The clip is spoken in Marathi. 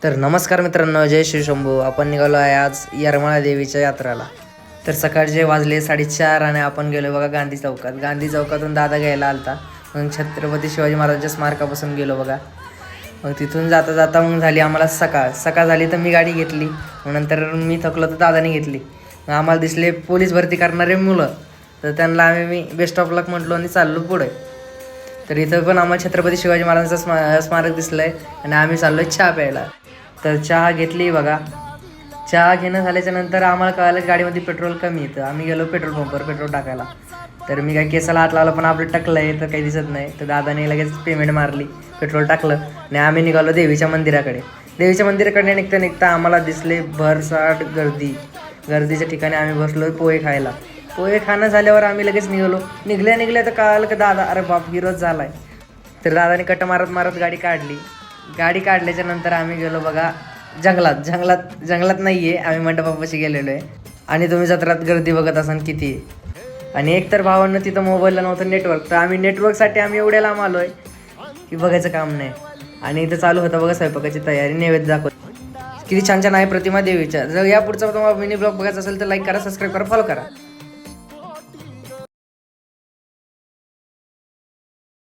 तर नमस्कार मित्रांनो, जय श्री शंभू. आपण निघालो आहे आज येरमाळा देवीच्या यात्राला. तर सकाळचे वाजले 4:30 आणि आपण गेलो बघा गांधी चौकात. गांधी चौकातून दादा घ्यायला आलता. मग छत्रपती शिवाजी महाराजांच्या स्मारकापासून गेलो बघा. मग तिथून जाता जाता मग झाली आम्हाला सकाळ झाली तर मी गाडी घेतली. मग नंतर मी थकलो तर दादाने घेतली. मग आम्हाला दिसले पोलीस भरती करणारे मुलं, तर त्यांना मी बेस्ट ऑफ लक म्हटलो आणि चाललो पुढे. तर इथं पण आम्हाला छत्रपती शिवाजी महाराजांचं स्मारक दिसलं आहे आणि आम्ही चाललो चहा प्यायला. तर चहा घेतली बघा. चहा घेणं झाल्याच्या नंतर आम्हाला कळालं गाडीमध्ये पेट्रोल कमी येतं. आम्ही गेलो पेट्रोल पंपवर पेट्रोल टाकायला. तर मी काय केसाला हात लावला पण आपलं टाकलं आहे तर काही दिसत नाही. तर दादाने लगेच पेमेंट मारली, पेट्रोल टाकलं आणि आम्ही निघालो देवीच्या मंदिराकडे. देवीच्या मंदिराकडे निघता आम्हाला दिसले भरसाट गर्दीच्या ठिकाणी आम्ही बसलो पोहे खायला. पोहे खाणं झाल्यावर आम्ही लगेच निघल्या तर कळालं की दादा, अरे बाप, विरोध झाला आहे. तर दादाने कट मारत गाडी काढल्याच्या नंतर आम्ही गेलो बघा जंगलात नाही आहे, आम्ही मंडपापाशी गेलेलो आहे. आणि तुम्ही जत्रात गर्दी बघत असाल किती. आणि एकतर भावांना तिथं मोबाईलला नव्हतं नेटवर्क, तर आम्ही नेटवर्कसाठी एवढ्या लांब आलो आहे की बघायचं काम नाही. आणि इथं चालू होतं बघा स्वयंपाकाची तयारी, नैवेद्य दाखवत. किती छान छान आहे प्रतिमा देवीच्या. जर या पुढचा तुम्हाला मिनी ब्लॉग बघायचा असेल तर लाईक करा, सबस्क्राईब करा, फॉलो करा.